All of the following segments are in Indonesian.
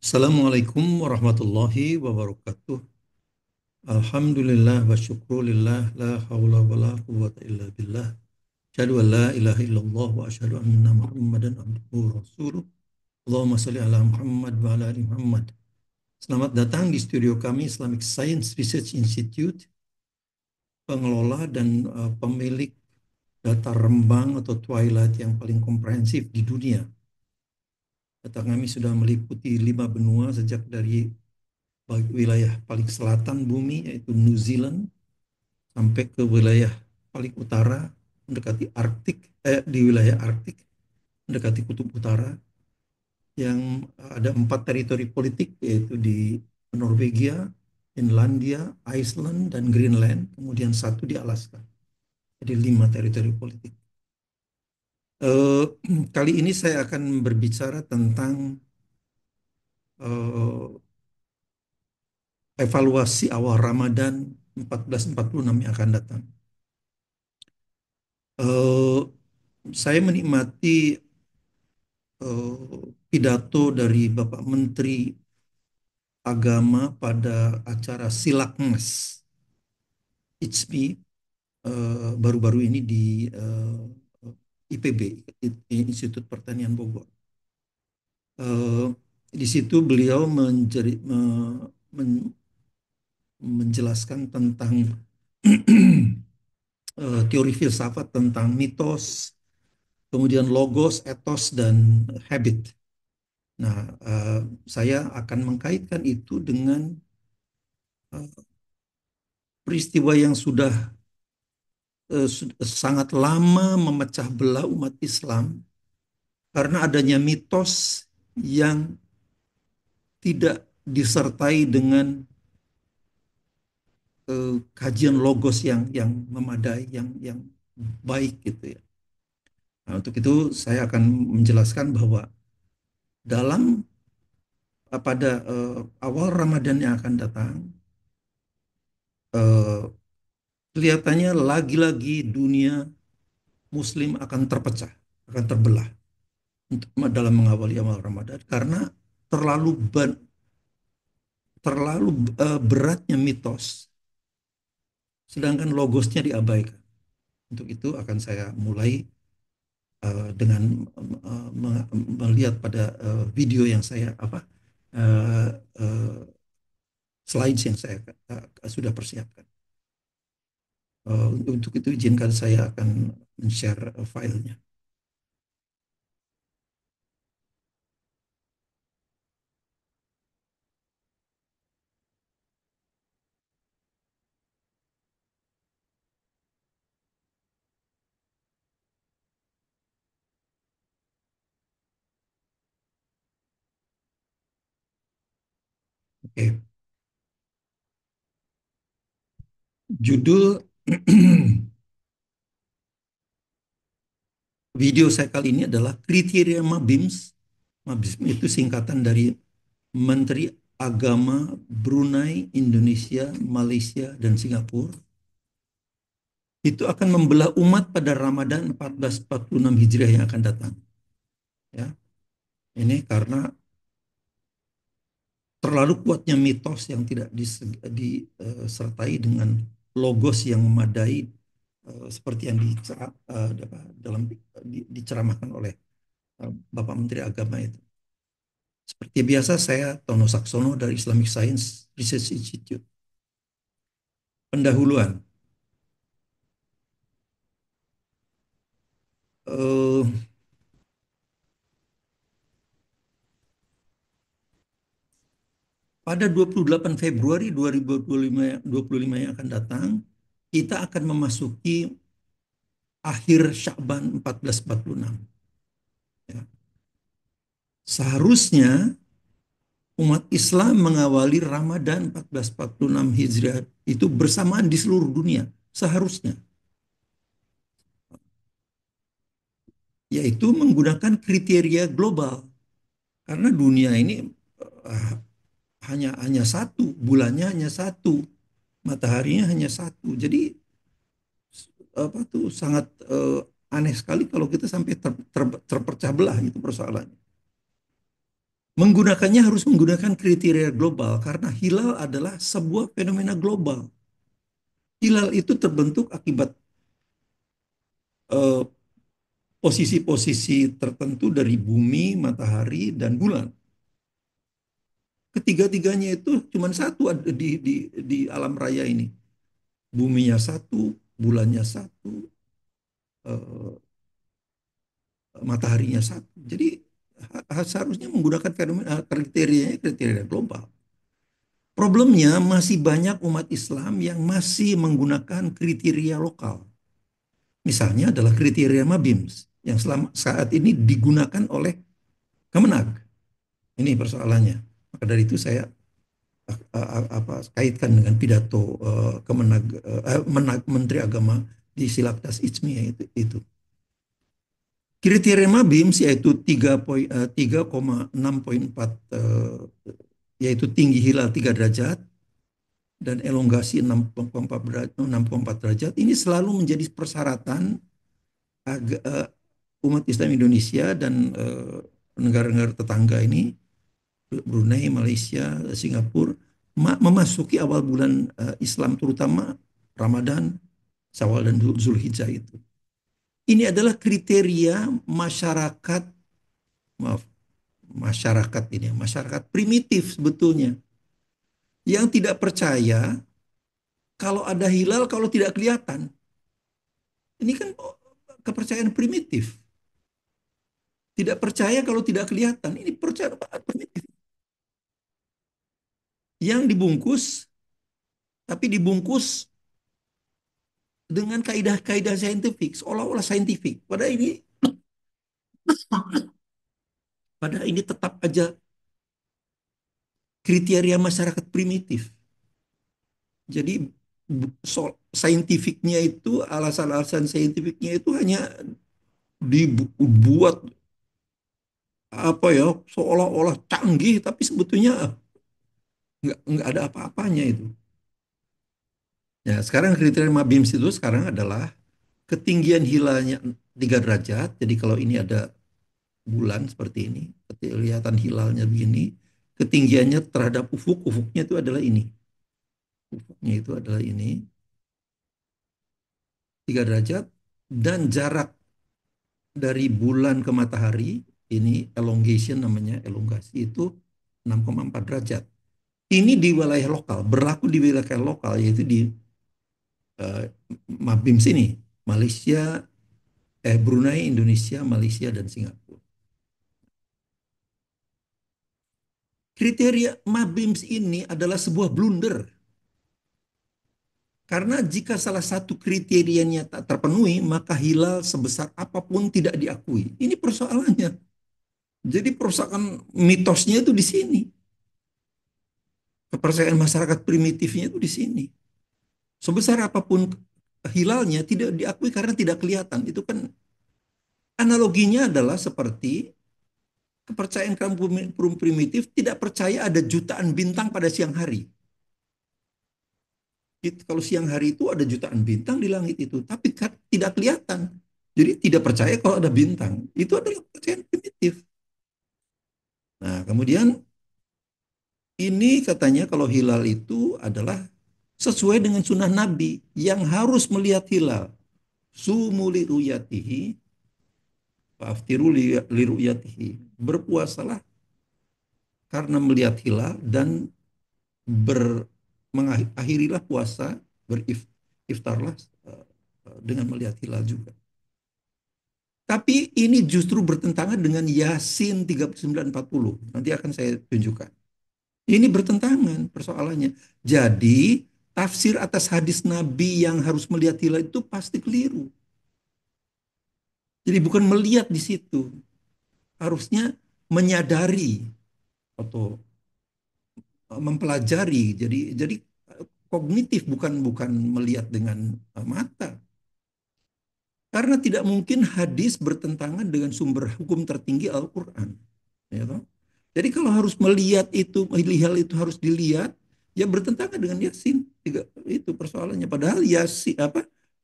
Assalamualaikum warahmatullahi wabarakatuh. Alhamdulillah wa syukrulillah la hawla wa la quwwata illa billah. Asyhadu an la ilaha illallah wa asyhadu anna Muhammadan abduhu wa rasuluh. Allahumma shalli ala Muhammad wa ala ali Muhammad. Selamat datang di studio kami Islamic Science Research Institute, pengelola dan pemilik data rembang atau twilight yang paling komprehensif di dunia. Data kami sudah meliputi 5 benua sejak dari wilayah paling selatan bumi yaitu New Zealand sampai ke wilayah paling utara mendekati Arktik, di wilayah Arktik mendekati Kutub Utara, yang ada 4 teritori politik yaitu di Norwegia, Finlandia, Iceland, dan Greenland, kemudian satu di Alaska. Jadi 5 teritori politik. Eh, Kali ini saya akan berbicara tentang eh, evaluasi awal Ramadan 1446 yang akan datang. Eh, saya menikmati pidato dari Bapak Menteri Agama pada acara Silaknas ICMI baru-baru ini di IPB, Institut Pertanian Bogor. Eh, di situ beliau menjelaskan tentang teori filsafat tentang mitos, kemudian logos, etos, dan habit. Nah, saya akan mengkaitkan itu dengan peristiwa yang sudah sangat lama memecah belah umat Islam karena adanya mitos yang tidak disertai dengan kajian logos yang memadai, yang baik gitu ya. Nah, untuk itu saya akan menjelaskan bahwa dalam pada awal Ramadan yang akan datang, eh, kelihatannya lagi-lagi dunia Muslim akan terpecah, akan terbelah dalam mengawali awal Ramadan karena terlalu terlalu beratnya mitos, sedangkan logosnya diabaikan. Untuk itu akan saya mulai dengan melihat pada video yang saya uh, uh, slides yang saya sudah persiapkan. Untuk itu izinkan saya akan men-share filenya. Oke. Judul video saya kali ini adalah kriteria MABIMS. MABIMS itu singkatan dari Menteri Agama Brunei, Indonesia, Malaysia, dan Singapura. Itu akan membelah umat pada Ramadan 1446 Hijriah yang akan datang. Ya, ini karena terlalu kuatnya mitos yang tidak disertai dengan logos yang memadai, seperti yang dalam diceramahkan oleh Bapak Menteri Agama itu. Seperti biasa, saya Tono Saksono dari Islamic Science Research Institute. Pendahuluan. Eh, Pada 28 Februari 2025 yang akan datang, kita akan memasuki akhir Sya'ban 1446. Ya. Seharusnya umat Islam mengawali Ramadan 1446 Hijriah itu bersamaan di seluruh dunia. Seharusnya. Yaitu menggunakan kriteria global. Karena dunia ini uh, hanya satu, bulannya hanya satu, mataharinya hanya satu. Jadi apa tuh sangat aneh sekali kalau kita sampai terpecah belah itu persoalannya. Menggunakannya harus menggunakan kriteria global karena hilal adalah sebuah fenomena global. Hilal itu terbentuk akibat eh, posisi-posisi tertentu dari bumi, matahari, dan bulan. Ketiga-tiganya itu cuma satu di alam raya ini. Buminya satu, bulannya satu, eh, mataharinya satu. Jadi seharusnya menggunakan fenomena kriteria global. Problemnya masih banyak umat Islam yang masih menggunakan kriteria lokal. Misalnya adalah kriteria Mabims yang saat ini digunakan oleh Kemenag. Ini persoalannya. Maka dari itu saya kaitkan dengan pidato Kemenag, Menteri Agama di Silaktas Ijmiyah itu. Kriteria Mabims yaitu 3,6,4 yaitu tinggi hilal 3 derajat dan elongasi 6,4 derajat ini selalu menjadi persyaratan umat Islam Indonesia dan negara-negara tetangga ini Brunei, Malaysia, Singapura memasuki awal bulan Islam terutama Ramadan, Syawal dan Zulhijjah itu. Ini adalah kriteria masyarakat, maaf, masyarakat ini, masyarakat primitif sebetulnya yang tidak percaya kalau ada hilal kalau tidak kelihatan. Ini kan kepercayaan primitif. Tidak percaya kalau tidak kelihatan. Ini percaya primitif. Yang dibungkus, tapi dibungkus dengan kaidah-kaidah saintifik, seolah-olah saintifik. Pada ini tetap aja kriteria masyarakat primitif. Jadi saintifiknya itu, alasan-alasan saintifiknya itu hanya dibuat apa ya, seolah-olah canggih, tapi sebetulnya nggak ada apa-apanya itu. Ya, sekarang kriteria Mabims itu sekarang adalah ketinggian hilalnya 3 derajat. Jadi kalau ini ada bulan seperti ini, kelihatan hilalnya begini, ketinggiannya terhadap ufuknya itu adalah ini. Ufuknya itu adalah ini, 3 derajat, dan jarak dari bulan ke matahari, ini elongation namanya, elongasi itu 6,4 derajat. Ini di wilayah lokal, berlaku di wilayah lokal, yaitu di uh, Mabims ini, Malaysia, Brunei, Indonesia, Malaysia, dan Singapura. Kriteria Mabims ini adalah sebuah blunder. Karena jika salah satu kriterianya tak terpenuhi, maka hilal sebesar apapun tidak diakui. Ini persoalannya. Jadi persoalan mitosnya itu di sini. Kepercayaan masyarakat primitifnya itu di sini. Sebesar apapun hilalnya tidak diakui karena tidak kelihatan. Itu kan analoginya adalah seperti kepercayaan kaum primitif tidak percaya ada jutaan bintang pada siang hari. Kalau siang hari itu ada jutaan bintang di langit itu, tapi tidak kelihatan. Jadi tidak percaya kalau ada bintang. Itu adalah kepercayaan primitif. Nah, kemudian ini katanya kalau hilal itu adalah sesuai dengan sunnah Nabi yang harus melihat hilal. Sumuli ruyatihi, faftiru li ruyatihi. Berpuasalah karena melihat hilal dan mengakhirilah puasa, beriftarlah dengan melihat hilal juga. Tapi ini justru bertentangan dengan Yasin 39:40. Nanti akan saya tunjukkan. Ini bertentangan persoalannya. Jadi tafsir atas hadis Nabi yang harus melihat hilal itu pasti keliru. Jadi bukan melihat di situ. Harusnya menyadari atau mempelajari. Jadi kognitif, bukan melihat dengan mata. Karena tidak mungkin hadis bertentangan dengan sumber hukum tertinggi Al-Quran. Ya toh? Jadi kalau harus melihat itu, hal itu harus dilihat, ya bertentangan dengan Yasin. Itu persoalannya. Padahal Yasin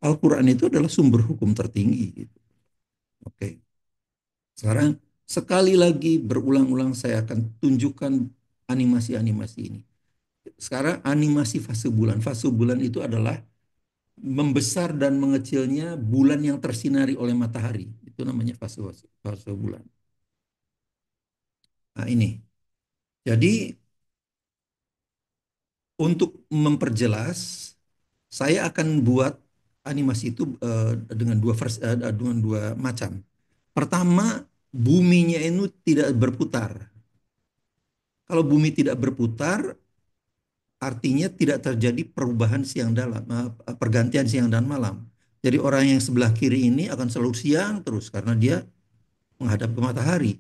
Al-Quran itu adalah sumber hukum tertinggi. Gitu. Oke. Sekarang Sekali lagi berulang-ulang saya akan tunjukkan animasi-animasi ini. Sekarang animasi fase bulan. Fase bulan itu adalah membesar dan mengecilnya bulan yang tersinari oleh matahari. Itu namanya fase bulan. Nah, ini. Jadi untuk memperjelas, saya akan buat animasi itu dengan dua macam. Pertama, buminya itu tidak berputar. Kalau bumi tidak berputar, artinya tidak terjadi perubahan pergantian siang dan malam. Jadi orang yang sebelah kiri ini akan selalu siang terus karena dia menghadap ke matahari.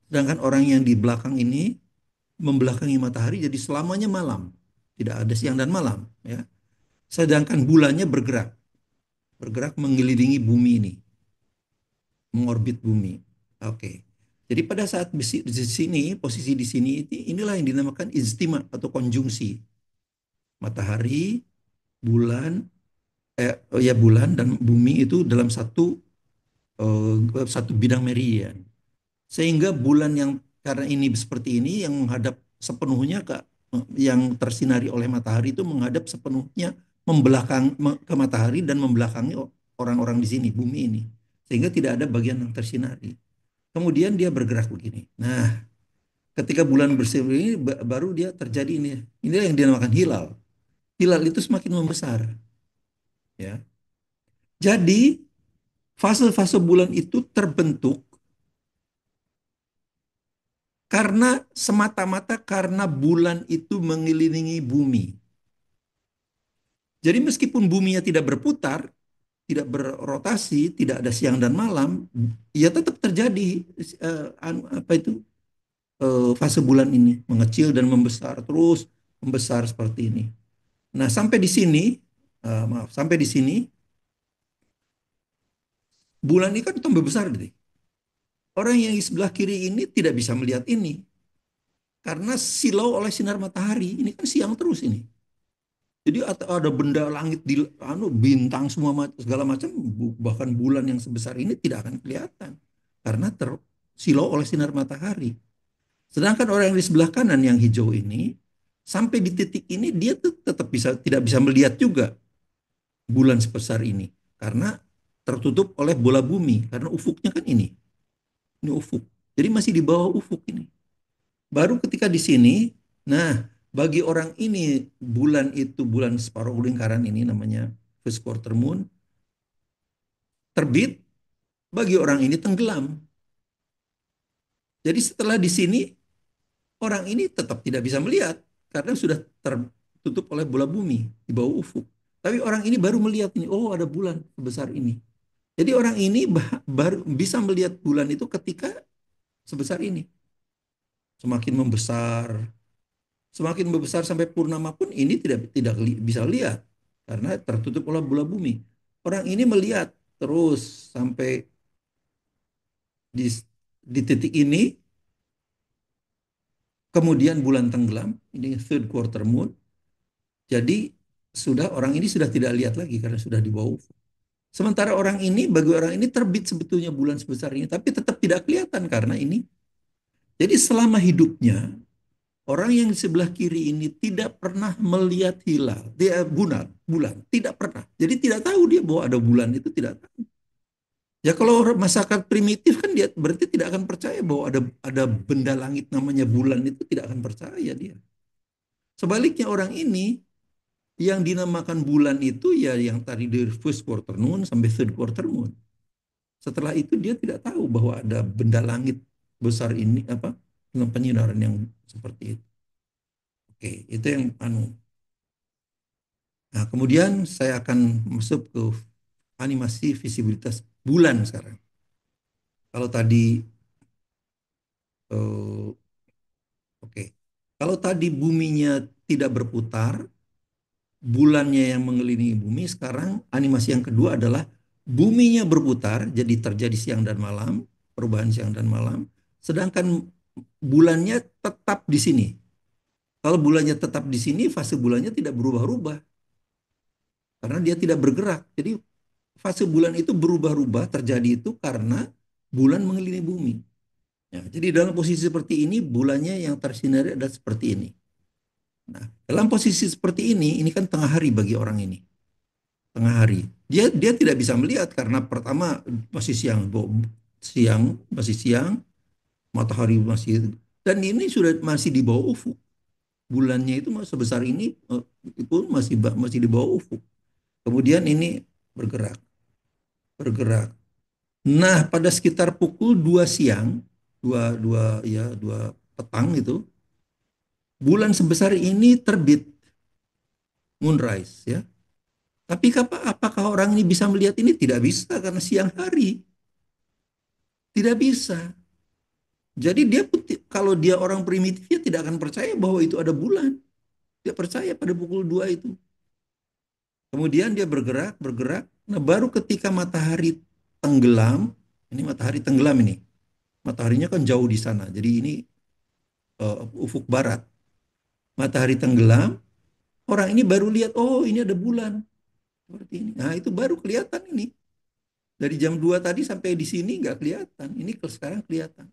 Sedangkan orang yang di belakang ini membelakangi matahari jadi selamanya malam. Tidak ada siang dan malam, ya. Sedangkan bulannya bergerak mengelilingi bumi ini, mengorbit bumi. Oke. Jadi pada saat di sini, posisi di sini, inilah yang dinamakan ijtima atau konjungsi. Matahari, bulan, ya bulan dan bumi itu dalam satu bidang meridian. Sehingga bulan yang karena ini seperti ini yang menghadap sepenuhnya yang tersinari oleh matahari itu menghadap sepenuhnya ke matahari dan membelakangi orang-orang di sini, bumi ini. Sehingga tidak ada bagian yang tersinari. Kemudian dia bergerak begini. Nah, ketika bulan bersih ini baru dia terjadi ini. Inilah yang dinamakan hilal. Hilal itu semakin membesar, ya. Jadi fase-fase bulan itu terbentuk karena semata-mata karena bulan itu mengelilingi bumi. Jadi meskipun buminya tidak berputar, tidak berrotasi, tidak ada siang dan malam, ya tetap terjadi fase bulan ini mengecil dan membesar terus membesar seperti ini. Nah sampai di sini, sampai di sini bulan ini kan tambah besar gitu. Orang yang di sebelah kiri ini tidak bisa melihat ini karena silau oleh sinar matahari. Ini kan siang terus ini. Jadi ada benda langit di bintang semua segala macam bahkan bulan yang sebesar ini tidak akan kelihatan karena tersilau oleh sinar matahari. Sedangkan orang yang di sebelah kanan yang hijau ini sampai di titik ini dia tetap tidak bisa melihat juga bulan sebesar ini karena tertutup oleh bola bumi karena ufuknya kan ini. Ini ufuk. Jadi masih di bawah ufuk ini. Baru ketika di sini, nah bagi orang ini bulan itu bulan separuh lingkaran ini namanya first quarter moon terbit, bagi orang ini tenggelam. Jadi setelah di sini orang ini tetap tidak bisa melihat karena sudah tertutup oleh bola bumi di bawah ufuk. Tapi orang ini baru melihat ini, oh ada bulan sebesar ini. Jadi orang ini baru bisa melihat bulan itu ketika sebesar ini. Semakin membesar, semakin membesar sampai purnama pun ini tidak bisa lihat karena tertutup oleh bola bumi. Orang ini melihat terus sampai di, di titik ini, kemudian bulan tenggelam, ini third quarter moon. Jadi orang ini sudah tidak lihat lagi karena sudah di bawah ufuk. Sementara bagi orang ini terbit sebetulnya bulan sebesar ini, tapi tetap tidak kelihatan karena ini. Jadi selama hidupnya orang yang di sebelah kiri ini tidak pernah melihat hilal, dia bulan, tidak pernah. Jadi tidak tahu dia bahwa ada bulan itu tidak tahu. Ya kalau masyarakat primitif kan dia berarti tidak akan percaya bahwa ada benda langit namanya bulan itu tidak akan percaya dia. Sebaliknya orang ini yang dinamakan bulan itu ya yang tadi dari first quarter moon sampai third quarter moon. Setelah itu dia tidak tahu bahwa ada benda langit besar ini dengan penyinaran yang seperti itu. Oke, itu yang Nah, kemudian saya akan masuk ke animasi visibilitas bulan sekarang. Kalau tadi, oke, okay. Kalau tadi buminya tidak berputar, bulannya yang mengelilingi bumi, sekarang animasi yang kedua adalah buminya berputar, jadi terjadi siang dan malam, perubahan siang dan malam, sedangkan bulannya tetap di sini. Kalau bulannya tetap di sini, fase bulannya tidak berubah-ubah karena dia tidak bergerak. Jadi fase bulan itu berubah-ubah terjadi itu karena bulan mengelilingi bumi. Ya, jadi dalam posisi seperti ini, bulannya yang tersinari adalah seperti ini. Nah, dalam posisi seperti ini kan tengah hari bagi orang ini. Tengah hari. Dia tidak bisa melihat karena pertama masih siang, masih siang, matahari masih, dan ini sudah masih di bawah ufuk. Bulannya itu sebesar ini itu masih di bawah ufuk. Kemudian ini bergerak, bergerak. Nah, pada sekitar pukul 2 siang, 2 petang itu, bulan sebesar ini terbit, moonrise ya. Tapi apakah orang ini bisa melihat ini? Tidak bisa karena siang hari. Tidak bisa. Jadi dia kalau dia orang primitif dia tidak akan percaya bahwa itu ada bulan. Dia percaya pada pukul 2 itu. Kemudian dia bergerak, bergerak. Nah, baru ketika matahari tenggelam, ini matahari tenggelam ini. Mataharinya kan jauh di sana. Jadi ini ufuk barat. Matahari tenggelam, orang ini baru lihat, oh ini ada bulan. Seperti ini. Nah, itu baru kelihatan ini. Dari jam 2 tadi sampai di sini nggak kelihatan. Ini sekarang kelihatan.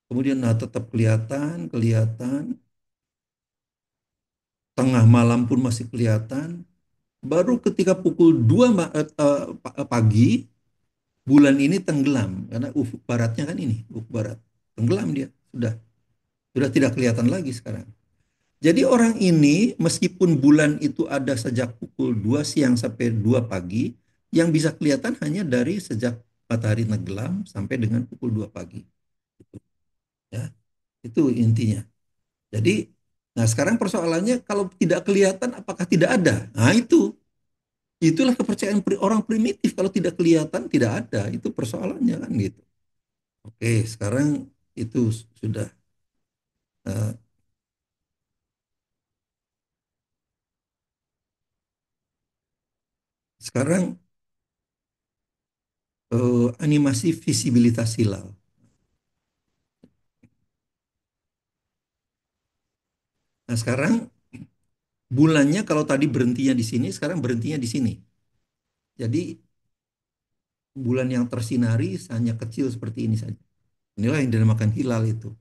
Kemudian nah tetap kelihatan, kelihatan. Tengah malam pun masih kelihatan. Baru ketika pukul 2 pagi, bulan ini tenggelam. Karena ufuk baratnya kan ini, ufuk barat. Tenggelam dia, sudah tidak kelihatan lagi sekarang. Jadi orang ini meskipun bulan itu ada sejak pukul 2 siang sampai 2 pagi, yang bisa kelihatan hanya dari sejak matahari tenggelam sampai dengan pukul 2 pagi. Ya, itu intinya. Jadi, nah sekarang persoalannya kalau tidak kelihatan apakah tidak ada? Nah itulah kepercayaan orang primitif. Kalau tidak kelihatan tidak ada, itu persoalannya kan gitu. Oke, sekarang itu sudah. uh, Sekarang animasi visibilitas hilal. Nah sekarang bulannya kalau tadi berhentinya di sini, sekarang berhentinya di sini. Jadi bulan yang tersinari hanya kecil seperti ini saja. Inilah yang dinamakan hilal itu.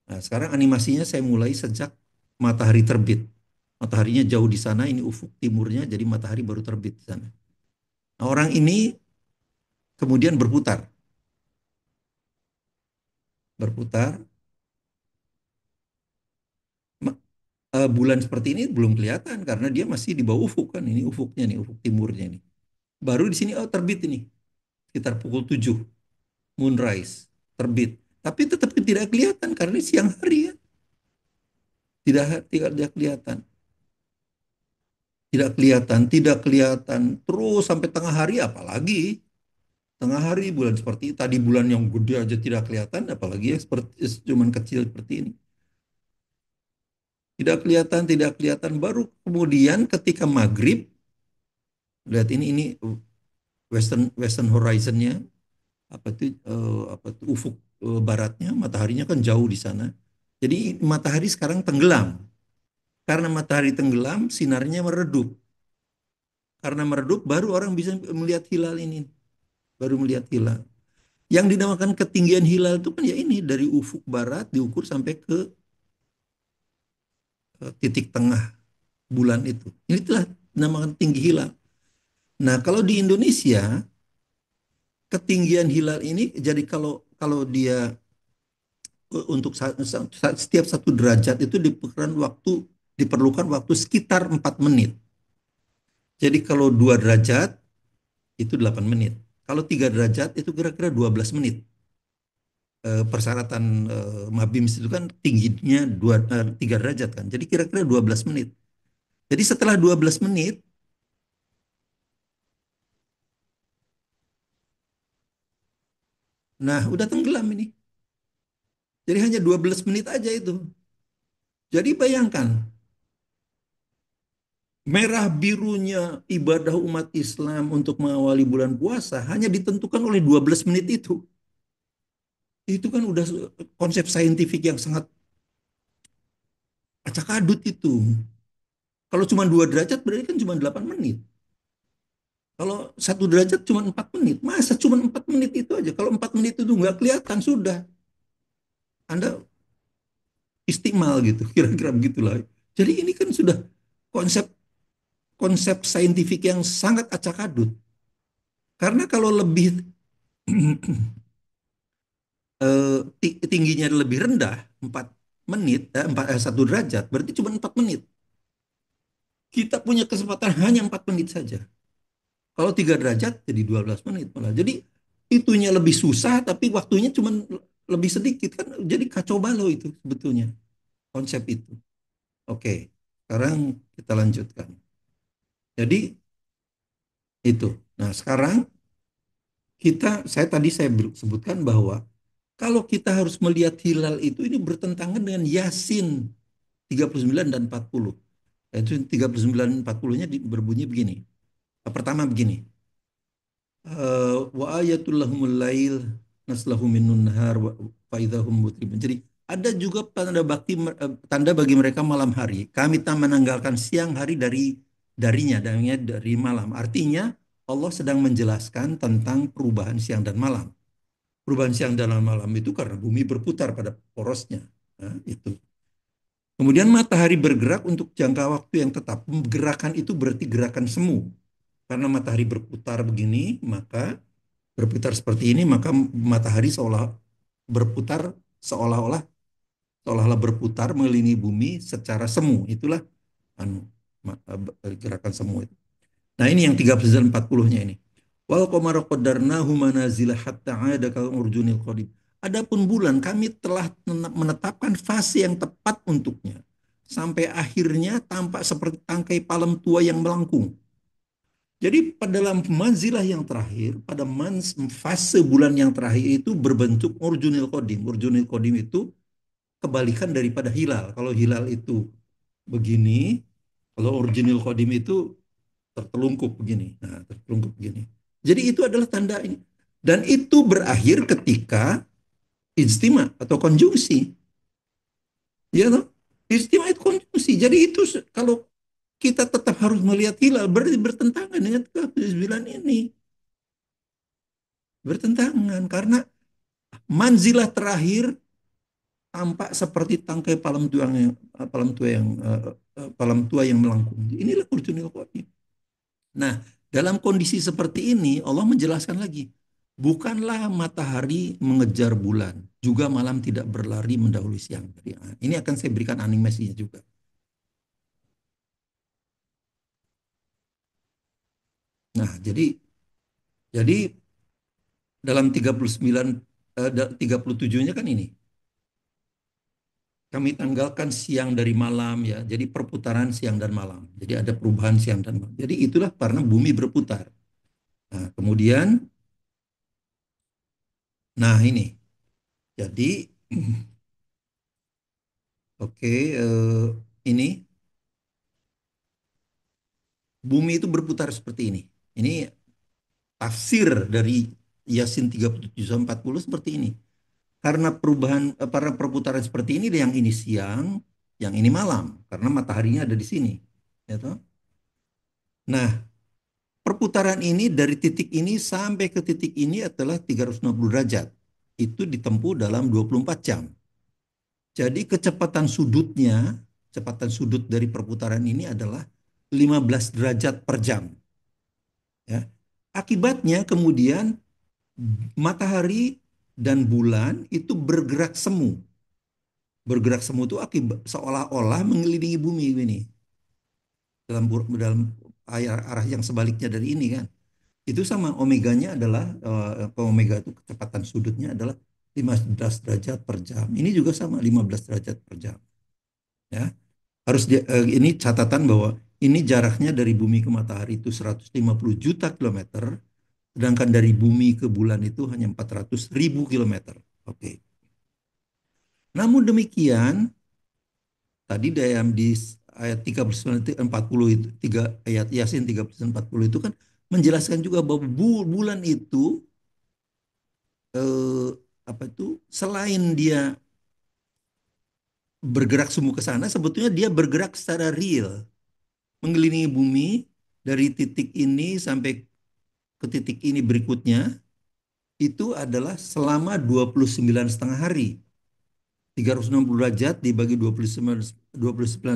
Nah, sekarang animasinya saya mulai sejak matahari terbit. Mataharinya jauh di sana, ini ufuk timurnya, jadi matahari baru terbit di sana. Nah, orang ini kemudian berputar, berputar. Bulan seperti ini belum kelihatan karena dia masih di bawah ufuk kan. Ini ufuknya nih, ufuk timurnya nih. Baru di sini oh terbit ini, sekitar pukul 7, moonrise, terbit. Tapi tetap tidak kelihatan karena siang hari ya. Tidak kelihatan. Tidak kelihatan, tidak kelihatan. Terus sampai tengah hari apalagi. Tengah hari bulan seperti tadi bulan yang gede aja tidak kelihatan, apalagi yang seperti cuman kecil seperti ini. Tidak kelihatan. Baru kemudian ketika maghrib, lihat ini western horizonnya, apa tuh ufuk baratnya, mataharinya kan jauh di sana. Jadi matahari sekarang tenggelam. Karena matahari tenggelam, sinarnya meredup. Karena meredup, baru orang bisa melihat hilal ini. Baru melihat hilal. Yang dinamakan ketinggian hilal itu kan ya ini dari ufuk barat diukur sampai ke titik tengah bulan itu. Ini telah dinamakan tinggi hilal. Nah, kalau di Indonesia ketinggian hilal ini jadi kalau kalau dia untuk setiap 1 derajat itu diperlukan waktu sekitar 4 menit. Jadi kalau 2 derajat itu 8 menit. Kalau 3 derajat itu kira-kira 12 menit. Persyaratan Mabims itu kan tingginya 3 derajat kan. Jadi kira-kira 12 menit. Jadi setelah 12 menit, nah udah tenggelam ini. Jadi hanya 12 menit aja itu. Jadi bayangkan, merah birunya ibadah umat Islam untuk mengawali bulan puasa hanya ditentukan oleh 12 menit itu. Itu kan udah konsep saintifik yang sangat acak adut itu. Kalau cuma 2 derajat berarti kan cuma 8 menit. Kalau 1 derajat cuma 4 menit. Masa cuma 4 menit itu aja. Kalau 4 menit itu nggak kelihatan sudah. Anda istimal gitu, kira-kira begitulah. Jadi ini kan sudah konsep konsep saintifik yang sangat acak adut. Karena kalau lebih tingginya lebih rendah 4 menit, 1 derajat, berarti cuma 4 menit. Kita punya kesempatan hanya 4 menit saja. Kalau 3 derajat jadi 12 menit malah. Jadi itunya lebih susah tapi waktunya cuma lebih sedikit kan. Jadi kacau balau itu sebetulnya konsep itu. Oke, sekarang kita lanjutkan. Jadi itu. Nah, sekarang saya sebutkan bahwa kalau kita harus melihat hilal ini bertentangan dengan Yasin 39 dan 40. Itu 39 dan 40-nya berbunyi begini. Pertama begini. Wa ayatul lahumul lail naslahu minun nahar wa faidahum mutribun. Jadi ada juga tanda bagi mereka malam hari. Kami tak menanggalkan siang hari dari malam. Artinya Allah sedang menjelaskan tentang perubahan siang dan malam. Perubahan siang dan malam itu karena bumi berputar pada porosnya. Nah, itu. Kemudian matahari bergerak untuk jangka waktu yang tetap. Gerakan itu berarti gerakan semu. Karena matahari berputar begini, maka berputar seperti ini, maka matahari berputar seolah-olah seolah-olah berputar mengelilingi bumi secara semu. Itulah anu, gerakan semu itu. Nah, ini yang 39 40-nya ini. Wal qamara qaddarnahu manazila hatta 'ada kal urjunil qadim. Adapun bulan kami telah menetapkan fase yang tepat untuknya sampai akhirnya tampak seperti tangkai palem tua yang melengkung. Jadi pada dalam manzilah yang terakhir, pada fase bulan yang terakhir itu berbentuk urjunil qadim. Urjunil qadim itu kebalikan daripada hilal. Kalau hilal itu begini, kalau urjunil qadim itu tertelungkup begini. Nah, tertelungkup begini. Jadi itu adalah tanda ini. Dan itu berakhir ketika ijtima atau konjungsi. Ya toh? Ijtima itu konjungsi. Jadi itu kalau kita tetap harus melihat hilal berarti bertentangan dengan ke-9 ini. Bertentangan karena manzilah terakhir tampak seperti tangkai palem tua yang melengkung. Inilah urjunil qadim. Nah, dalam kondisi seperti ini Allah menjelaskan lagi, bukanlah matahari mengejar bulan, juga malam tidak berlari mendahului siang. Ini akan saya berikan animasinya juga. Nah, jadi dalam 39 37-nya kan ini. Kami tanggalkan siang dari malam ya. Jadi perputaran siang dan malam. Jadi ada perubahan siang dan malam. Jadi itulah karena bumi berputar. Nah, kemudian nah ini. Jadi oke, ini bumi itu berputar seperti ini. Ini tafsir dari Yasin 37 sampai 40 seperti ini. Karena para perputaran seperti ini yang ini siang, yang ini malam karena mataharinya ada di sini. Ya toh? Nah, perputaran ini dari titik ini sampai ke titik ini adalah 360 derajat. Itu ditempuh dalam 24 jam. Jadi kecepatan sudut dari perputaran ini adalah 15 derajat per jam. Ya. Akibatnya kemudian matahari dan bulan itu bergerak semu. Bergerak semu itu akibat seolah-olah mengelilingi bumi ini. Dalam arah yang sebaliknya dari ini kan. Itu sama omeganya adalah omega itu kecepatan sudutnya adalah 15 derajat per jam. Ini juga sama 15 derajat per jam. Ya. Ini catatan bahwa ini jaraknya dari bumi ke matahari itu 150 juta kilometer, sedangkan dari bumi ke bulan itu hanya 400 ribu kilometer. Oke. Namun demikian, tadi di ayat 39 40 itu, ayat Yasin 39 40 itu kan menjelaskan juga bahwa bulan itu eh, apa itu selain dia bergerak semu ke sana, sebetulnya dia bergerak secara real, mengelilingi bumi dari titik ini sampai ke titik ini berikutnya itu adalah selama 29 setengah hari. 360 derajat dibagi 29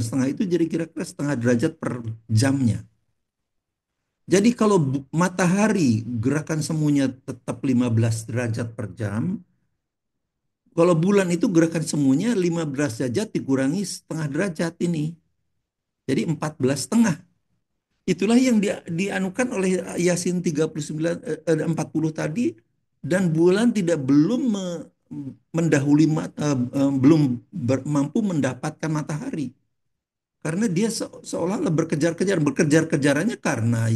setengah itu jadi kira-kira setengah derajat per jamnya. Jadi kalau matahari gerakan semuanya tetap 15 derajat per jam, kalau bulan itu gerakan semuanya 15 derajat dikurangi setengah derajat ini. Jadi 14 setengah. Itulah yang dianukan oleh Yasin 39 40 tadi, dan bulan tidak belum mendahului belum mampu mendapatkan matahari karena dia seolah-olah berkejar-kejarannya karena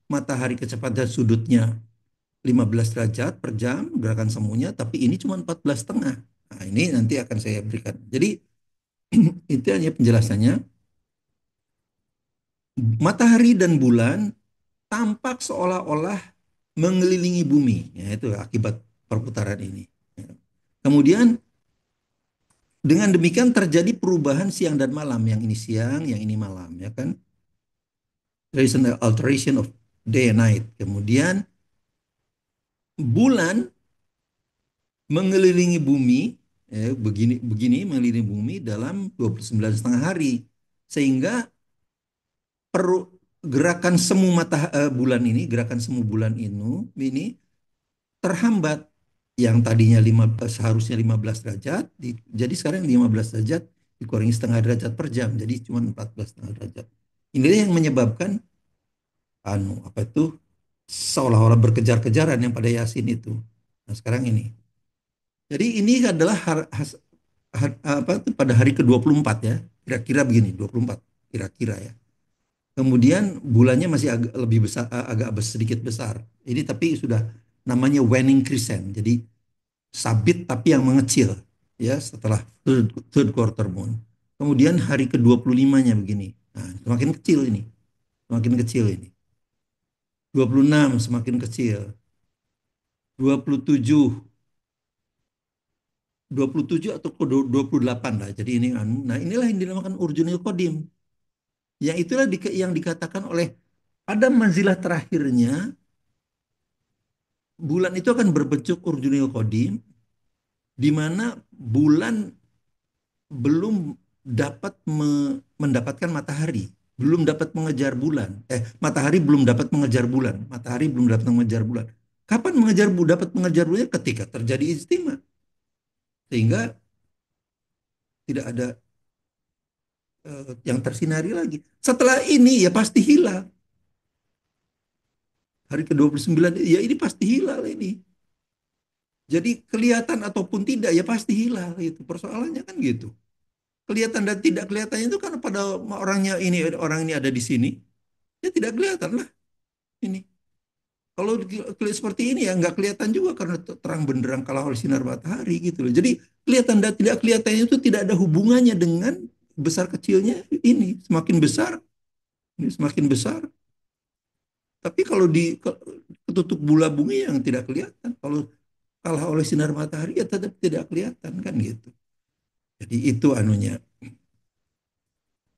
matahari kecepatan sudutnya 15 derajat per jam gerakan semuanya, tapi ini cuma 14 setengah. Nah, ini nanti akan saya berikan. Jadi itu hanya penjelasannya. Matahari dan bulan tampak seolah-olah mengelilingi bumi. Ya, itu akibat perputaran ini. Ya. Kemudian dengan demikian terjadi perubahan siang dan malam. Yang ini siang, yang ini malam, ya kan? There is an alteration of day and night. Kemudian bulan mengelilingi bumi, begini begini mengelilingi bumi dalam 29 setengah hari, sehingga gerakan semu bulan ini, gerakan semu bulan ini terhambat. Yang tadinya seharusnya 15 derajat, jadi sekarang 15 derajat dikurangi setengah derajat per jam, jadi cuma 14 setengah derajat. Inilah yang menyebabkan apa itu seolah-olah berkejar-kejaran yang pada Yasin itu. Nah, sekarang ini. Jadi ini adalah apa itu pada hari ke-24 ya. Kira-kira begini, 24 kira-kira ya. Kemudian bulannya masih agak lebih besar, sedikit besar. Ini tapi sudah namanya waning crescent. Jadi sabit tapi yang mengecil ya setelah third quarter moon. Kemudian hari ke-25-nya begini. Nah, semakin kecil ini. Semakin kecil ini. 26 semakin kecil. 27 27 atau 28 lah. Jadi ini nah inilah yang dinamakan urjunil qadim. Yang itulah yang dikatakan oleh pada manzilah terakhirnya bulan itu akan berbentuk urjunil qadim, di mana bulan belum dapat mendapatkan matahari, belum dapat mengejar bulan. Matahari belum dapat mengejar bulan. Matahari belum dapat mengejar bulan. Kapan dapat mengejar bulan? Ketika terjadi istimewa. Sehingga tidak ada yang tersinari lagi. Setelah ini ya pasti hilang. Hari ke-29 ya ini pasti hilal ini. Jadi kelihatan ataupun tidak ya pasti hilal itu. Persoalannya kan gitu. Kelihatan dan tidak kelihatannya itu karena pada orang ini ada di sini, ya tidak kelihatan lah ini. Kalau seperti ini ya nggak kelihatan juga karena terang benderang kalah oleh sinar matahari gitu loh. Jadi kelihatan dan tidak kelihatannya itu tidak ada hubungannya dengan besar kecilnya ini. Semakin besar, ini semakin besar. Tapi kalau ketutup bola bumi yang tidak kelihatan, kalau kalah oleh sinar matahari ya tetap tidak kelihatan kan gitu. Jadi itu anunya.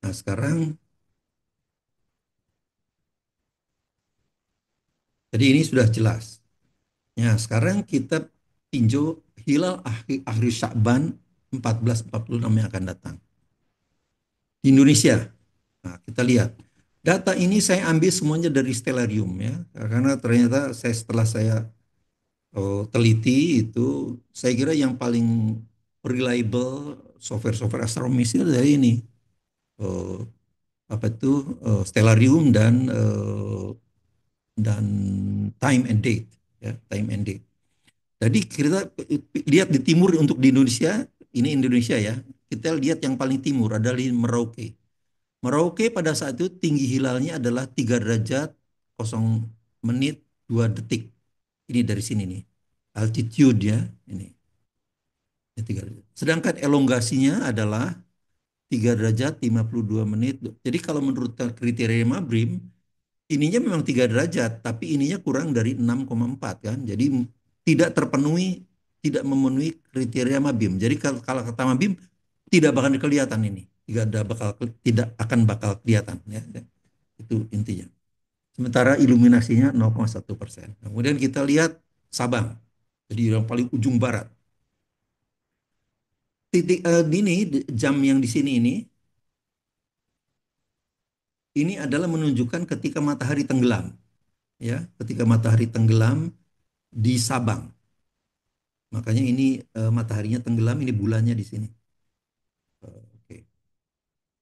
Nah sekarang, jadi ini sudah jelas. Ya sekarang kita tinjau hilal akhir Sya'ban 1446 yang akan datang. Di Indonesia, nah, kita lihat. Data ini saya ambil semuanya dari Stellarium ya. Karena ternyata setelah saya teliti itu, saya kira yang paling reliable software-software astronomis itu dari ini. Uh, apa itu Stellarium dan time and date ya, time and date. Jadi kita lihat di timur untuk di Indonesia, ini Indonesia ya. Kita lihat yang paling timur adalah Merauke. Merauke pada saat itu tinggi hilalnya adalah 3 derajat 0 menit 2 detik. Ini dari sini nih. Altitude ya, ini. Sedangkan elongasinya adalah 3 derajat 52 menit. Jadi kalau menurut kriteria Mabrim, ininya memang 3 derajat, tapi ininya kurang dari 6,4 kan. Jadi tidak terpenuhi, tidak memenuhi kriteria Mabim. Jadi kalau kata Mabim, tidak bakal kelihatan ini. Tidak akan bakal kelihatan. Ya. Itu intinya. Sementara iluminasinya 0,1%. Kemudian kita lihat Sabang. Jadi yang paling ujung barat. Titik ini jam yang di sini ini adalah menunjukkan ketika matahari tenggelam, ya, ketika matahari tenggelam di Sabang. Makanya ini mataharinya tenggelam, ini bulannya di sini. Oke.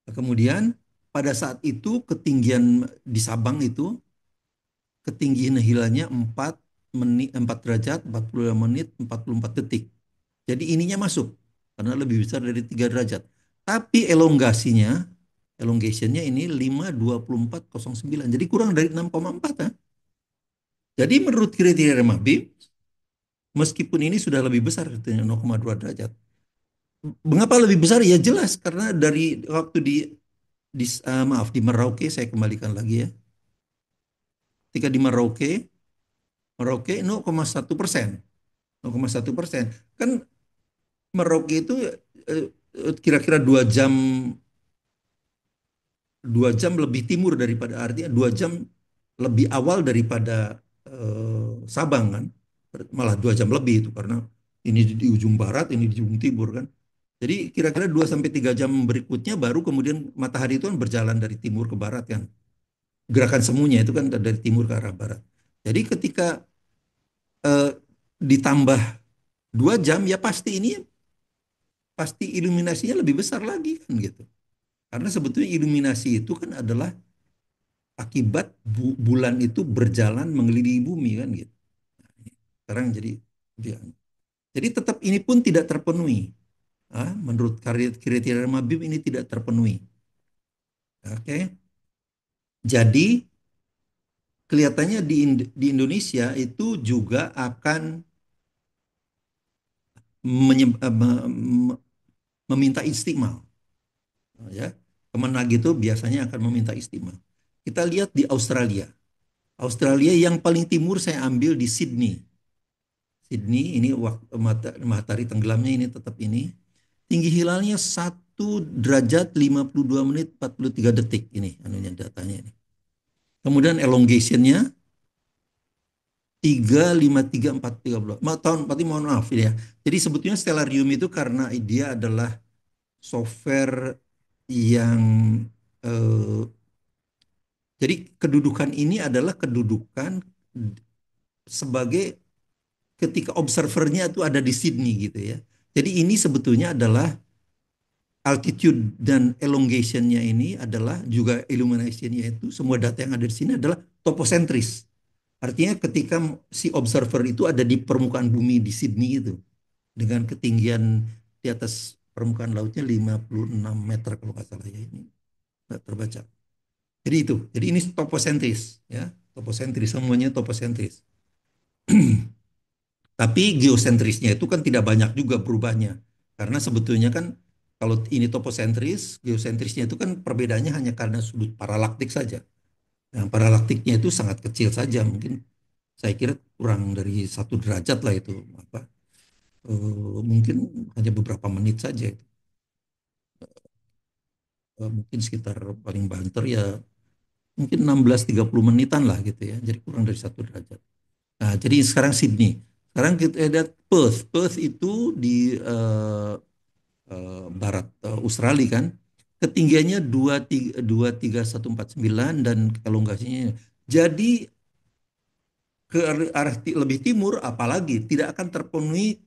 Nah, kemudian pada saat itu ketinggian di Sabang itu ketinggian hilalnya 4 menit, 4 derajat, 45 menit, 44 detik. Jadi ininya masuk karena lebih besar dari 3 derajat. Tapi elongationnya ini 5:24:09. Jadi kurang dari 6,4 ya. Jadi menurut kriteria Mabim, meskipun ini sudah lebih besar, 0,2 derajat. Mengapa lebih besar? Ya jelas karena dari waktu maaf, di Merauke, saya kembalikan lagi ya. Ketika di Merauke 0,1%. 0,1%. Kan Merauke itu kira-kira 2 jam lebih timur daripada, artinya 2 jam lebih awal daripada Sabang kan. Malah 2 jam lebih itu karena ini di ujung barat, ini di ujung timur kan. Jadi kira-kira 2 sampai 3 jam berikutnya baru kemudian matahari itu kan berjalan dari timur ke barat kan. Gerakan semuanya itu kan dari timur ke arah barat. Jadi ketika eh, ditambah 2 jam ya pasti iluminasinya lebih besar lagi kan gitu. Karena sebetulnya iluminasi itu kan adalah akibat bulan itu berjalan mengelilingi bumi kan gitu. Sekarang jadi tetap ini pun tidak terpenuhi. Menurut kriteria Mabim ini tidak terpenuhi. Oke. Jadi kelihatannya di Indonesia itu juga akan meminta istimewa, ya. Kemenag itu biasanya akan meminta istimewa. Kita lihat di Australia. Australia yang paling timur saya ambil di Sydney. Sydney ini waktu matahari tenggelamnya ini tetap ini. Tinggi hilalnya 1 derajat 52 menit 43 detik ini anunya datanya ini. Kemudian elongationnya 3,53,430 tahun, berarti mohon maaf ya. Jadi sebetulnya stellarium itu karena dia adalah software yang eh, jadi kedudukan ini adalah kedudukan sebagai ketika observernya itu ada di Sydney gitu ya. Jadi ini sebetulnya adalah altitude dan elongationnya ini adalah juga illuminationnya itu semua data yang ada di sini adalah toposentris. Artinya ketika si observer itu ada di permukaan bumi di Sydney itu dengan ketinggian di atas permukaan lautnya 56 meter kalau nggak salah ya, ini nggak terbaca. Jadi itu, jadi ini toposentris ya, toposentris, semuanya toposentris. Tapi geosentrisnya itu kan tidak banyak juga berubahnya. Karena sebetulnya kan kalau ini toposentris, geosentrisnya itu kan perbedaannya hanya karena sudut paralaktik saja. Yang paralaktiknya itu sangat kecil saja, mungkin saya kira kurang dari 1 derajat lah itu, apa, mungkin hanya beberapa menit saja itu. Mungkin sekitar paling banter ya mungkin 16-30 menitan lah gitu ya. Jadi kurang dari 1 derajat. Nah, jadi sekarang Sydney. Sekarang kita lihat Perth. Perth itu di barat Australia kan. Ketinggiannya 23149 dan elongasinya. Jadi ke arah lebih timur apalagi tidak akan terpenuhi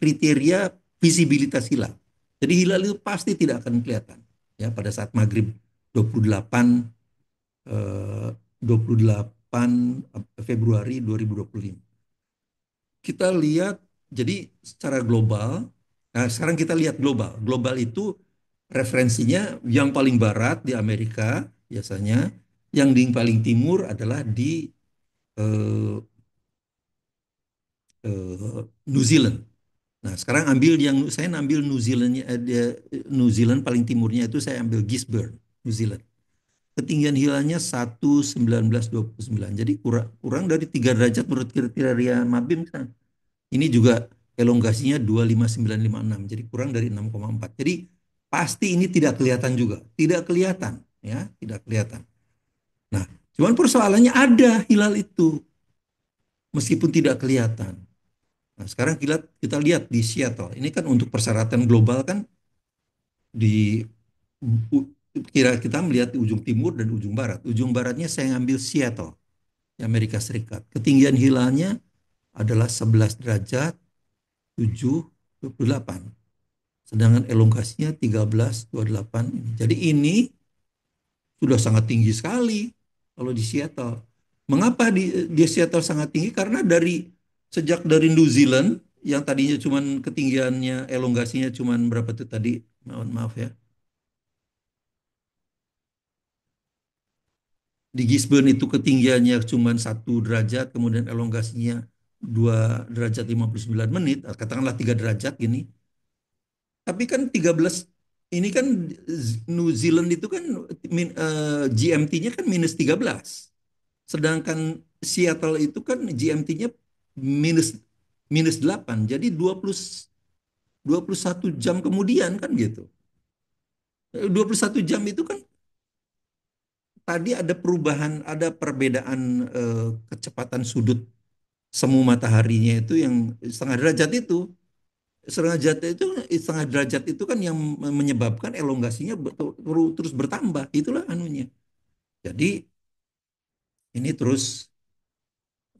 kriteria visibilitas hilal. Jadi hilal itu pasti tidak akan kelihatan ya pada saat maghrib 28 Februari 2025. Kita lihat jadi secara global. Nah, sekarang kita lihat global. Global itu referensinya yang paling barat di Amerika biasanya, yang di paling timur adalah di eh, New Zealand. Nah, sekarang saya ambil New Zealandnya, New Zealand paling timurnya itu saya ambil Gisborne, New Zealand. Ketinggian hilalnya 1,1929. Jadi kurang dari 3 derajat menurut kriteria Mabim kan. Ini juga elongasinya 2,5956. Jadi kurang dari 6,4. Jadi pasti ini tidak kelihatan juga. Tidak kelihatan ya, tidak kelihatan. Nah, cuman persoalannya ada hilal itu meskipun tidak kelihatan. Nah, sekarang kita lihat di Seattle. Ini kan untuk persyaratan global kan di u- kira kita melihat di ujung timur dan ujung barat. Ujung baratnya saya ngambil Seattle, di Amerika Serikat. Ketinggian hilalnya adalah 11 derajat 7,28. Sedangkan elongasinya 13,28 ini. Jadi ini sudah sangat tinggi sekali kalau di Seattle. Mengapa di Seattle sangat tinggi? Karena sejak dari New Zealand yang tadinya cuman ketinggiannya elongasinya cuman berapa tuh tadi? Mohon maaf ya. Di Gisborne itu ketinggiannya cuman 1 derajat, kemudian elongasinya 2 derajat 59 menit, katakanlah 3 derajat gini. Tapi kan 13 ini kan New Zealand itu kan GMT-nya kan -13. Sedangkan Seattle itu kan GMT-nya minus minus 8. Jadi 21 jam kemudian kan gitu. 21 jam itu kan tadi ada perubahan, ada perbedaan kecepatan sudut semu mataharinya itu yang setengah derajat itu. Setengah derajat itu kan yang menyebabkan elongasinya terus bertambah. Itulah anunya. Jadi ini terus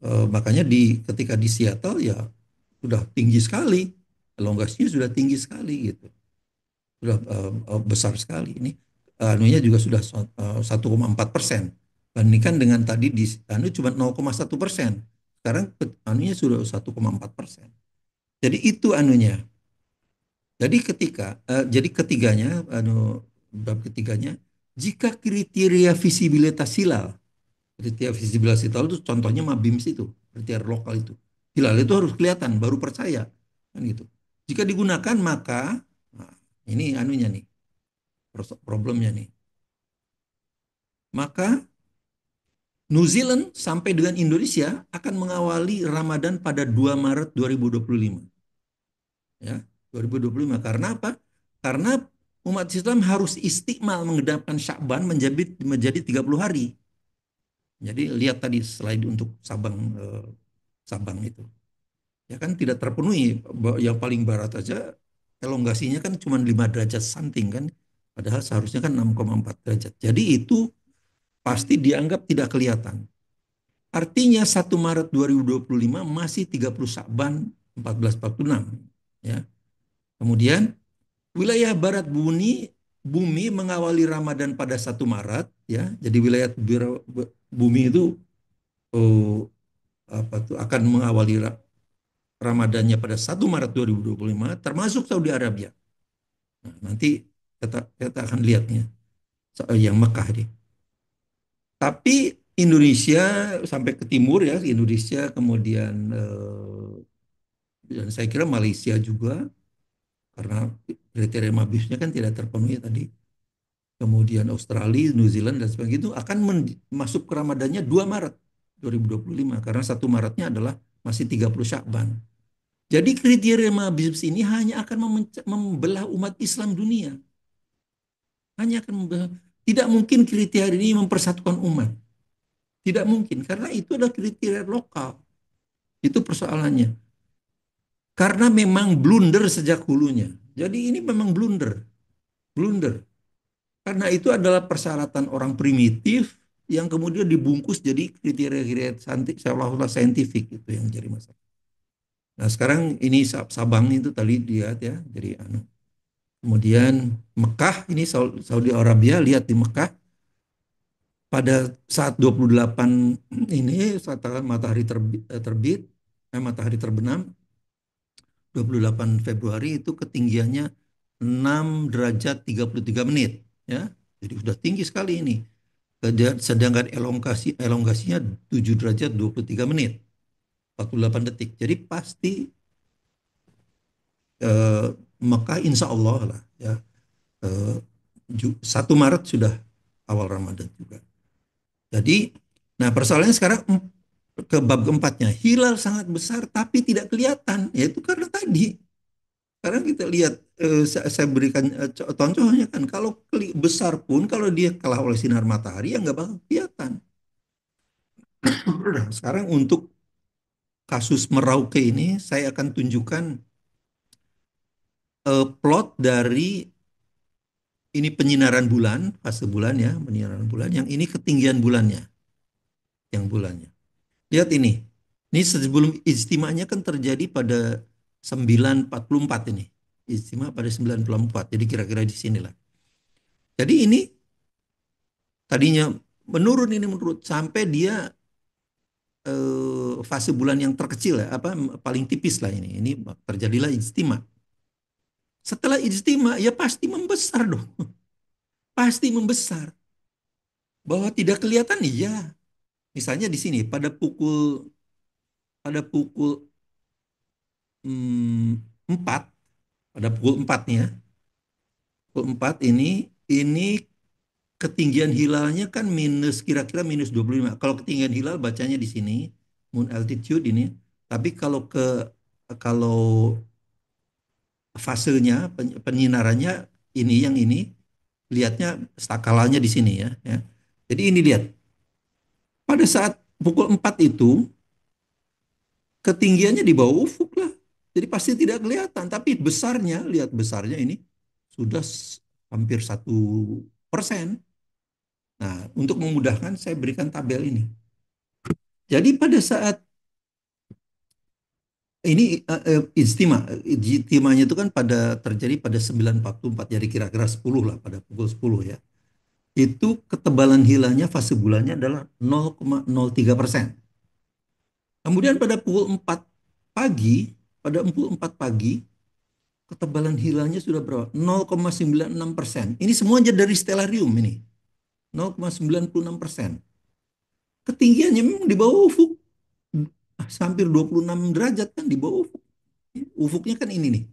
makanya ketika di Seattle ya sudah tinggi sekali, elongasinya sudah tinggi sekali gitu, sudah besar sekali. Ini anunya juga sudah 1,4%. Bandingkan dengan tadi di anu cuma 0,1%. Sekarang anunya sudah 1,4%. Jadi itu anunya. Jadi ketiganya bab ketiganya, jika kriteria visibilitas hilal, kriteria visibilitas hilal itu contohnya Mabims itu, kriteria lokal itu. Hilal itu harus kelihatan baru percaya kan gitu. Jika digunakan maka nah, ini anunya nih, problemnya nih. Maka New Zealand sampai dengan Indonesia akan mengawali Ramadan pada 2 Maret 2025. Ya, 2025. Karena apa? Karena umat Islam harus istiqmal mengenapkan Sya'ban menjadi 30 hari. Jadi lihat tadi slide untuk Sabang itu. Ya kan tidak terpenuhi. Yang paling barat aja elongasinya kan cuma 5 derajat something kan. Padahal seharusnya kan 6,4 derajat. Jadi itu pasti dianggap tidak kelihatan. Artinya 1 Maret 2025 masih 30 Sya'ban 1446. Ya. Kemudian wilayah barat bumi mengawali Ramadan pada 1 Maret. Ya. Jadi wilayah bumi itu oh, akan mengawali Ramadannya pada 1 Maret 2025 termasuk Saudi Arabia. Nah, nanti kita akan lihatnya yang Mekah ini. Tapi Indonesia sampai ke timur ya, Indonesia kemudian dan saya kira Malaysia juga karena kriteria mabisnya kan tidak terpenuhi tadi. Kemudian Australia, New Zealand dan sebagainya itu akan masuk ke Ramadannya 2 Maret 2025 karena 1 Maretnya adalah masih 30 Syakban. Jadi kriteria mabis ini hanya akan membelah umat Islam dunia. Hanya akan membelah. Tidak mungkin kriteria ini mempersatukan umat. Tidak mungkin karena itu adalah kriteria lokal. Itu persoalannya. Karena memang blunder sejak hulunya. Jadi ini memang blunder. Blunder. Karena itu adalah persyaratan orang primitif yang kemudian dibungkus jadi kriteria-kriteria seolah-olah saintifik itu yang jadi masalah. Nah sekarang ini Sabang itu tadi lihat ya, jadi kemudian Mekah ini Saudi Arabia, lihat di Mekah pada saat 28 ini saat matahari matahari terbenam 28 Februari itu ketinggiannya 6 derajat 33 menit ya. Jadi sudah tinggi sekali ini. Sedangkan elongasinya 7 derajat 23 menit 48 detik. Jadi pasti eh, Mekah insya Allah lah ya. Eh, 1 Maret sudah awal Ramadan juga. Jadi nah persoalannya sekarang ke bab keempatnya. Hilal sangat besar tapi tidak kelihatan. Yaitu karena tadi. Sekarang kita lihat, saya berikan contohnya kan. Kalau besar pun, kalau dia kalah oleh sinar matahari, ya nggak bakal kelihatan. Nah, sekarang untuk kasus Merauke ini saya akan tunjukkan plot dari ini penyinaran bulan, fase bulan ya, penyinaran bulan. Yang ini ketinggian bulannya, yang bulannya. Lihat ini. Ini sebelum ijtimanya kan terjadi pada 9.44 ini. Ijtima pada 9.44. Jadi kira-kira di sinilah. Jadi ini tadinya menurun ini menurut sampai dia fase bulan yang terkecil ya, apa paling tipis lah ini. Ini terjadilah ijtima. Setelah ijtima ya pasti membesar dong. Pasti membesar. Bahwa tidak kelihatan iya. Misalnya di sini pada pukul 4, pada pukul 4 nih ya. Pukul 4 ini ketinggian hilalnya kan kira-kira minus 25. Kalau ketinggian hilal bacanya di sini moon altitude ini. Tapi kalau fasenya penyinarannya ini yang ini lihatnya stakalanya di sini ya, ya. Jadi ini lihat pada saat pukul 4 itu ketinggiannya di bawah ufuk lah. Jadi pasti tidak kelihatan. Tapi besarnya, lihat besarnya ini sudah hampir 1%. Nah, untuk memudahkan saya berikan tabel ini. Jadi pada saat ini istimanya itu kan terjadi pada 9.44, jadi kira-kira 10 lah, pada pukul 10 ya. Itu ketebalan hilalnya fase bulannya adalah 0,03%. Kemudian pada pukul 4 pagi, ketebalan hilalnya sudah berapa? 0,96%. Ini semuanya dari stellarium ini. 0,96%. Ketinggiannya memang di bawah ufuk. Hampir 26 derajat kan di bawah ufuk. Ufuknya kan ini nih.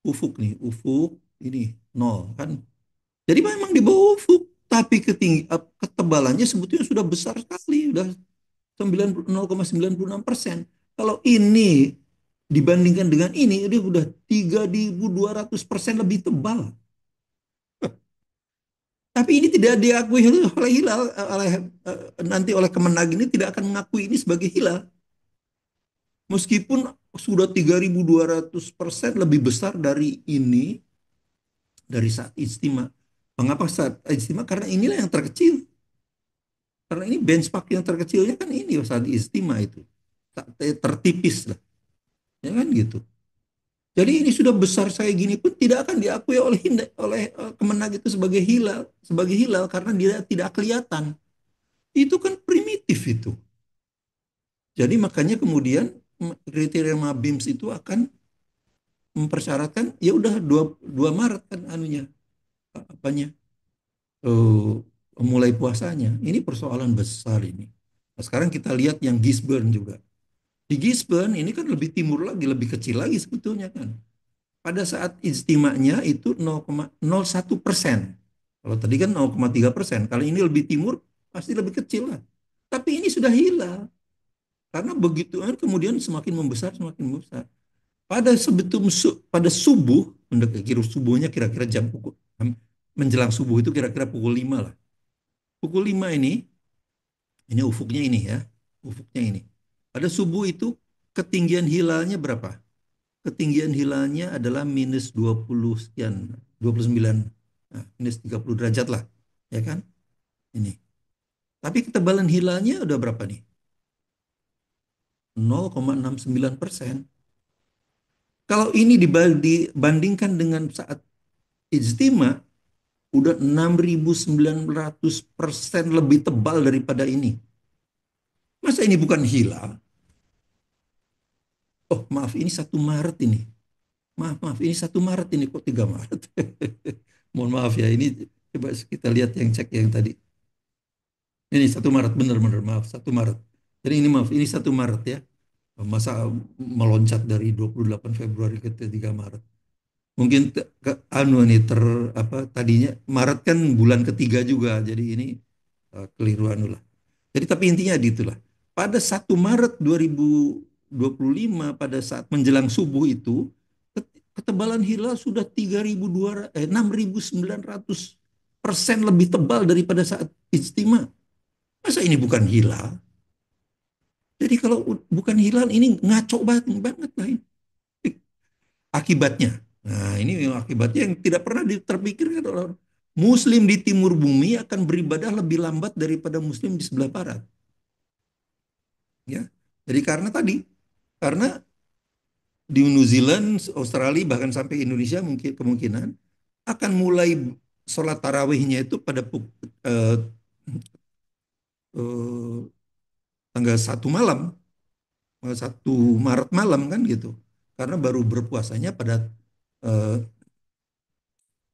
Ufuk nih, ufuk ini 0 kan. Jadi memang di bawah ufuk. Tapi ketebalannya sebetulnya sudah besar sekali. Sudah 0,96%. Kalau ini dibandingkan dengan ini udah 3.200% lebih tebal. Tapi ini tidak diakui oleh hilal, nanti oleh Kemenag ini tidak akan mengakui ini sebagai hilal. Meskipun sudah 3.200% lebih besar dari ini, dari saat istimewa. Mengapa saat istimewa? Karena inilah yang terkecil. Karena ini benchmark yang terkecilnya kan ini saat istimewa itu. Tertipis lah. Ya kan gitu. Jadi ini sudah besar saya gini pun tidak akan diakui oleh Kemenag itu sebagai hilal karena dia tidak kelihatan. Itu kan primitif itu. Jadi makanya kemudian kriteria Mabims itu akan mempersyaratkan ya udah 2 Maret kan anunya apanya eh, mulai puasanya. Ini persoalan besar ini. Nah, sekarang kita lihat yang Gisborne juga. Di Gisborne ini kan lebih timur lagi, lebih kecil lagi sebetulnya kan. Pada saat istimanya itu 0,01%. Kalau tadi kan 0,3%. Kalau ini lebih timur pasti lebih kecil lah. Tapi ini sudah hilang. Karena begitu kan kemudian semakin membesar, semakin membesar. Pada subuh, mendekati subuhnya kira-kira jam pukul menjelang subuh itu kira-kira pukul 5 lah. Pukul 5 ini ufuknya ini ya, ufuknya ini. Pada subuh itu ketinggian hilalnya berapa? Ketinggian hilalnya adalah minus 20 sekian, 29, nah, minus 30 derajat lah, ya kan? Ini. Tapi ketebalan hilalnya udah berapa nih? 0,69%. Kalau ini dibandingkan dengan saat ijtima, udah 6.900% lebih tebal daripada ini. Masa ini bukan hilal? Oh maaf, ini 1 Maret ini. Maaf, ini 1 Maret ini kok 3 Maret. Mohon maaf ya, ini coba kita lihat yang cek yang tadi. Ini 1 Maret, benar-benar maaf, 1 Maret. Jadi ini maaf, ini 1 Maret ya. Masa meloncat dari 28 Februari ke 3 Maret. Mungkin anu nih apa tadinya Maret kan bulan ketiga juga. Jadi ini keliru anu lah. Jadi tapi intinya itulah. Pada 1 Maret 2025 pada saat menjelang subuh itu ketebalan hilal sudah 6.900% lebih tebal daripada saat ijtima. Masa ini bukan hilal? Jadi kalau bukan hilal ini ngaco banget, banget lah ini. Akibatnya. Nah, ini memang akibatnya yang tidak pernah terpikirkan oleh orang. Muslim di timur bumi akan beribadah lebih lambat daripada Muslim di sebelah barat. Ya, jadi karena tadi, karena di New Zealand, Australia, bahkan sampai Indonesia mungkin kemungkinan akan mulai sholat tarawihnya itu pada eh, eh, tanggal 1 malam, 1 Maret malam kan gitu. Karena baru berpuasanya pada eh,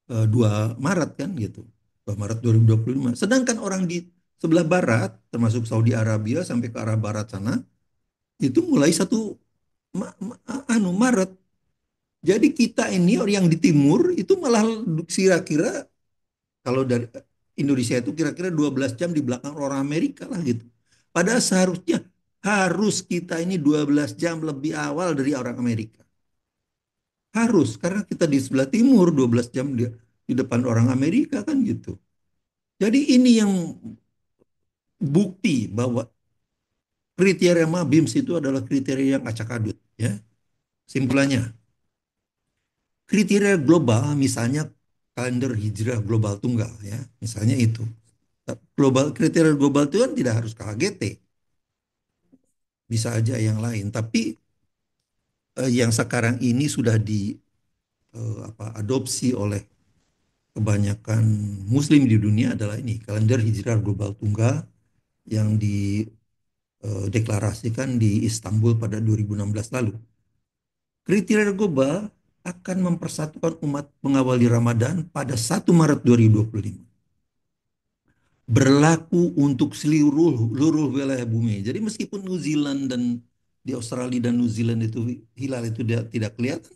2 Maret kan gitu. 2 Maret 2025. Sedangkan orang di sebelah barat, termasuk Saudi Arabia sampai ke arah barat sana, itu mulai 1 Maret. Jadi kita ini orang yang di timur itu malah kira-kira kalau dari Indonesia itu kira-kira 12 jam di belakang orang Amerika lah gitu. Padahal seharusnya harus kita ini 12 jam lebih awal dari orang Amerika. Harus, karena kita di sebelah timur 12 jam di depan orang Amerika kan gitu. Jadi ini yang bukti bahwa kriteria MABIMS itu adalah kriteria yang acak adut ya. Simpulannya, kriteria global misalnya kalender hijrah global tunggal ya, misalnya itu. Global kriteria global itu kan tidak harus KHGT, bisa aja yang lain. Tapi yang sekarang ini sudah di adopsi oleh kebanyakan Muslim di dunia adalah ini kalender hijrah global tunggal yang dideklarasikan di Istanbul pada 2016 lalu. Kriteria global akan mempersatukan umat mengawali Ramadan pada 1 Maret 2025. Berlaku untuk seluruh wilayah bumi. Jadi meskipun New Zealand dan di Australia dan New Zealand itu hilal itu tidak kelihatan,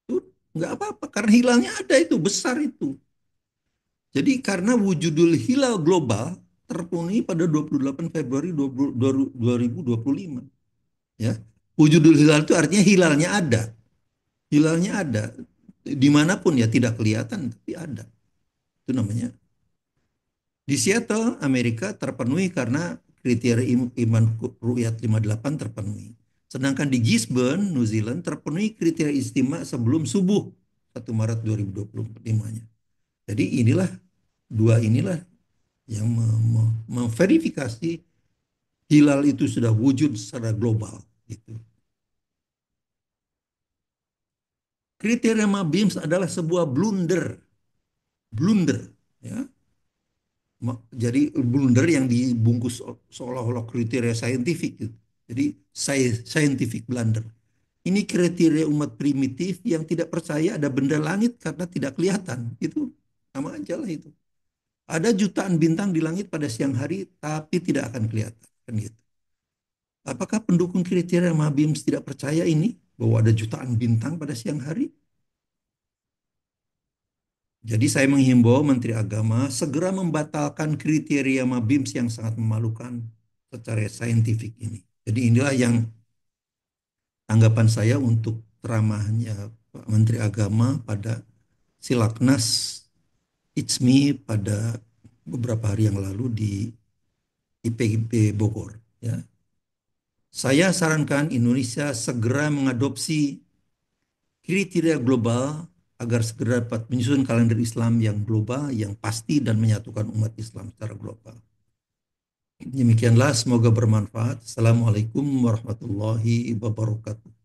itu nggak apa-apa karena hilalnya ada itu besar itu. Jadi karena wujudul hilal global terpenuhi pada 28 Februari 2025. Ya. Wujudul hilal itu artinya hilalnya ada. Hilalnya ada. Dimanapun ya tidak kelihatan tapi ada. Itu namanya. Di Seattle, Amerika terpenuhi karena kriteria iman ru'yat 58 terpenuhi. Sedangkan di Gisborne, New Zealand terpenuhi kriteria istimewa sebelum subuh 1 Maret 2025-nya. Jadi inilah yang memverifikasi hilal itu sudah wujud secara global gitu. Kriteria MABIMS adalah sebuah blunder, blunder ya. Jadi blunder yang dibungkus seolah-olah kriteria saintifik gitu. Jadi scientific blunder. Ini kriteria umat primitif yang tidak percaya ada benda langit karena tidak kelihatan. Itu sama aja lah itu. Ada jutaan bintang di langit pada siang hari tapi tidak akan kelihatan kan gitu. Apakah pendukung kriteria Mabims tidak percaya ini bahwa ada jutaan bintang pada siang hari? Jadi saya menghimbau Menteri Agama segera membatalkan kriteria Mabims yang sangat memalukan secara saintifik ini. Jadi inilah yang tanggapan saya untuk ceramahnya Pak Menteri Agama pada Silaknas ICMI pada beberapa hari yang lalu di IPB Bogor. Ya. Saya sarankan Indonesia segera mengadopsi kriteria global agar segera dapat menyusun kalender Islam yang global, yang pasti dan menyatukan umat Islam secara global. Demikianlah, semoga bermanfaat. Assalamualaikum warahmatullahi wabarakatuh.